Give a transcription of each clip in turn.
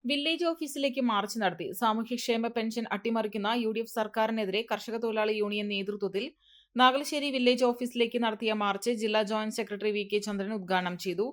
Village ഓഫീസിലേക്ക് March നടത്തി. സാമൂഹ്യക്ഷേമ പെൻഷൻ അട്ടിമറിക്കുന്ന UDF സർക്കാരിനെതിരെ കർഷക തൊഴിലാളി യൂണിയൻ നേതൃത്വത്തിൽ നാഗലശ്ശേരി വില്ലേജ് ഓഫീസിലേക്ക് നടത്തിയ മാർച്ച് ജില്ലാ ജോയിന്റ് സെക്രട്ടറി VK ചന്ദ്രൻ ഉദ്ഘാടനം ചെയ്തു.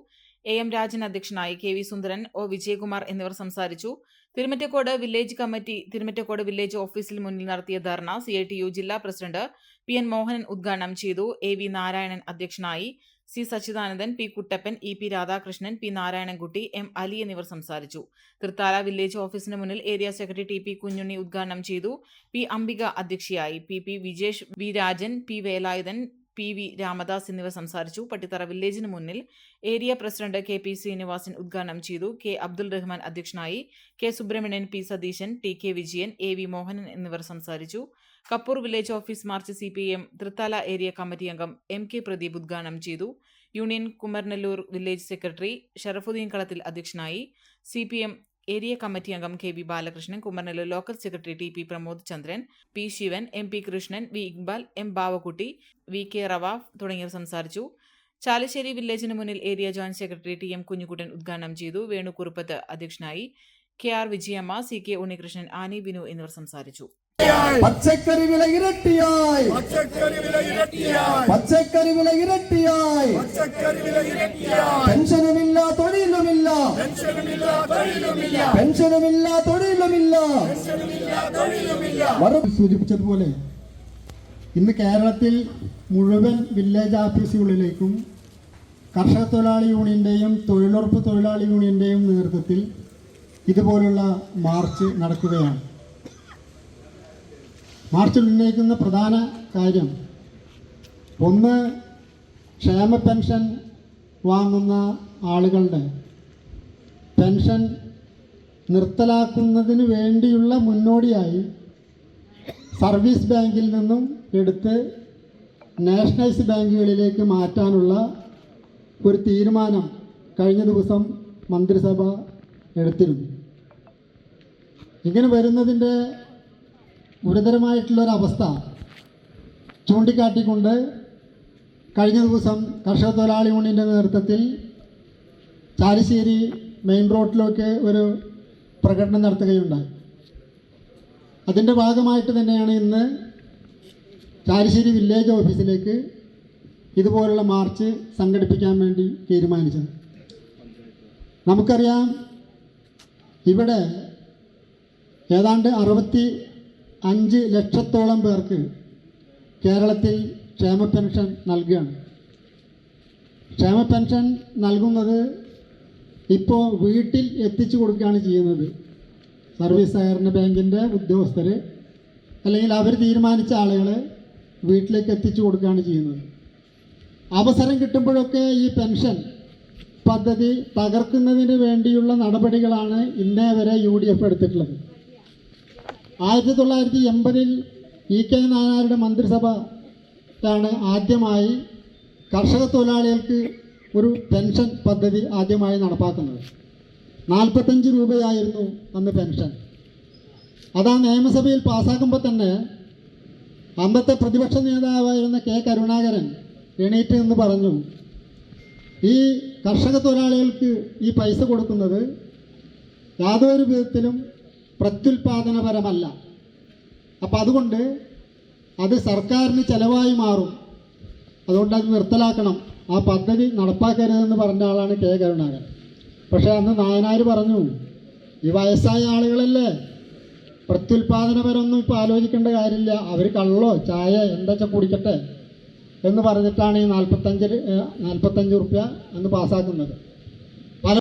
AM രാജൻ അധ്യക്ഷനായി. KV സുന്ദരൻ, O വിജയകുമാർ എന്നിവർ സംസാരിച്ചു. Thirumittacode village committee Thirumittacode village ഓഫീസിൽ മുന്നിൽ നടത്തിയ ധർണ CITU ജില്ലാ പ്രസിഡന്റ് PN മോഹനൻ ഉദ്ഘാടനം ചെയ്തു. AV നാരായണൻ അധ്യക്ഷനായി. C Sachidanandan, P Kuttappan, EP Radhakrishnan, P Narayanankutty, M Ali എന്നിവർ സംസാരിച്ചു. തൃത്താല വില്ലേജ് ഓഫീസിന് മുന്നിൽ ഏരിയ സെക്രട്ടറി TP കുഞ്ഞുണ്ണി ഉദ്ഘാടനം ചെയ്തു. P അംബിക അധ്യക്ഷയായി. PP Vijesh, V Rajan, P Velayudhan, PV Ramadas എന്നിവർ സംസാരിച്ചു. പട്ടിത്തറ വില്ലേജിന് മുന്നിൽ ഏരിയ പ്രസിഡന്റ് KP ശ്രീനിവാസൻ ഉദ്ഘാടനം ചെയ്തു. K അബ്ദുൾ റഹ്മാൻ അധ്യക്ഷനായി. K Subramanian, P Satheesan, TK Vijayan, AV Mohanan എന്നിവർ സംസാരിച്ചു. Kappur village office march CPM Thrithala area committee അംഗം MK പ്രദീപ് ഉദ്ഘാടനം ചെയ്തു. Union Kumaranellur village secretary Sharafuddin Kalathil അധ്യക്ഷനായി. CPM ഏരിയ കമ്മിറ്റി അംഗം KV Balakrishnan, Kumaranellur local secretary TP Pramod Chandran, P Sivan, MP Krishnan, V Iqbal, M Bavakutty, VK Ravaf തുടങ്ങിയവർ സംസാരിച്ചു. ചാലശ്ശേരി വില്ലേജിന് മുന്നിൽ area joint secretary TM Kunhikuttan ഉദ്ഘാടനം ചെയ്തു. വേണു കുറുപ്പത്ത് അധ്യക്ഷനായി. KR വിജയമ്മ, CK ഉണ്ണികൃഷ്ണൻ, ആനി ബിനു എന്നിവർ സംസാരിച്ചു. പച്ചക്കറി വില ഇരട്ടിയായി, പച്ചക്കറി വില ഇരട്ടിയായി, പെൻഷനുമില്ല തൊഴിലുമില്ല, പെൻഷനുമില്ല തൊഴിലുമില്ല. സൂചിപ്പിച്ചതുപോലെ ഇന്ന് കേരളത്തിൽ മുഴുവൻ വില്ലേജ് ഓഫീസുകളിലേക്കും കർഷക തൊഴിലാളി യൂണിയന്റെയും തൊഴിലുറപ്പ് തൊഴിലാളി യൂണിയന്റെയും നേതൃത്വത്തിൽ ഇതുപോലുള്ള മാർച്ച് നടക്കുകയാണ്. മാർച്ചിൽ ഉന്നയിക്കുന്ന പ്രധാന കാര്യം ഒന്ന്, ക്ഷേമ പെൻഷൻ വാങ്ങുന്ന ആളുകളുടെ പെൻഷൻ നിർത്തലാക്കുന്നതിന് വേണ്ടിയുള്ള മുന്നോടിയായി സർവീസ് ബാങ്കിൽ നിന്നും എടുത്ത് നാഷണലൈസ് ബാങ്കുകളിലേക്ക് മാറ്റാനുള്ള ഒരു തീരുമാനം കഴിഞ്ഞ ദിവസം മന്ത്രിസഭ എടുത്തിരുന്നു. ഇങ്ങനെ വരുന്നതിൻ്റെ ഗുരുതരമായിട്ടുള്ളൊരവസ്ഥ ചൂണ്ടിക്കാട്ടിക്കൊണ്ട് കഴിഞ്ഞ ദിവസം കർഷക തൊഴിലാളി യൂണിയൻ്റെ നേതൃത്വത്തിൽ ചാലിശ്ശേരി മെയിൻ റോഡിലൊക്കെ ഒരു പ്രകടനം നടത്തുകയുണ്ടായി. അതിൻ്റെ ഭാഗമായിട്ട് തന്നെയാണ് ഇന്ന് ചാലിശ്ശേരി വില്ലേജ് ഓഫീസിലേക്ക് ഇതുപോലുള്ള മാർച്ച് സംഘടിപ്പിക്കാൻ വേണ്ടി തീരുമാനിച്ചത്. നമുക്കറിയാം, ഇവിടെ ഏതാണ്ട് 65 ലക്ഷത്തോളം പേർക്ക് കേരളത്തിൽ ക്ഷേമ പെൻഷൻ നൽകുകയാണ്. ക്ഷേമ പെൻഷൻ നൽകുന്നത് ഇപ്പോൾ വീട്ടിൽ എത്തിച്ചു കൊടുക്കുകയാണ് ചെയ്യുന്നത്. സർവീസ് സഹകരണ ബാങ്കിൻ്റെ ഉദ്യോഗസ്ഥർ അല്ലെങ്കിൽ അവർ തീരുമാനിച്ച ആളുകളെ വീട്ടിലേക്ക് എത്തിച്ചു കൊടുക്കുകയാണ് ചെയ്യുന്നത്. അവസരം കിട്ടുമ്പോഴൊക്കെ ഈ പെൻഷൻ പദ്ധതി തകർക്കുന്നതിന് വേണ്ടിയുള്ള നടപടികളാണ് ഇന്നേ വരെ UDF എടുത്തിട്ടുള്ളത്. 1980-ൽ EK നായനാരുടെ മന്ത്രിസഭയാണ് ആദ്യമായി കർഷക തൊഴിലാളികൾക്ക് ഒരു പെൻഷൻ പദ്ധതി ആദ്യമായി നടപ്പാക്കുന്നത്. 45 രൂപയായിരുന്നു അന്ന് പെൻഷൻ. അതാ നിയമസഭയിൽ പാസ്സാക്കുമ്പോൾ തന്നെ അന്നത്തെ പ്രതിപക്ഷ നേതാവായിരുന്ന K കരുണാകരൻ എണീറ്റ് എന്ന് പറഞ്ഞു, ഈ കർഷക തൊഴിലാളികൾക്ക് ഈ പൈസ കൊടുക്കുന്നത് യാതൊരു വിധത്തിലും പ്രത്യുൽപാദനപരമല്ല, അപ്പം അതുകൊണ്ട് അത് സർക്കാരിന് ചെലവായി മാറും, അതുകൊണ്ട് അത് നിർത്തലാക്കണം, ആ പദ്ധതി നടപ്പാക്കരുതെന്ന് പറഞ്ഞ ആളാണ് K കരുണാകരൻ. പക്ഷേ അന്ന് നായനാർ പറഞ്ഞു, ഈ വയസ്സായ ആളുകളല്ലേ, പ്രത്യുൽപാദനപരമൊന്നും ഇപ്പോൾ ആലോചിക്കേണ്ട കാര്യമില്ല, അവർ കള്ളോ ചായ എന്താ വെച്ചാൽ കുടിക്കട്ടെ എന്ന് പറഞ്ഞിട്ടാണ് ഈ 45 റുപ്യ അന്ന് പാസ്സാക്കുന്നത്.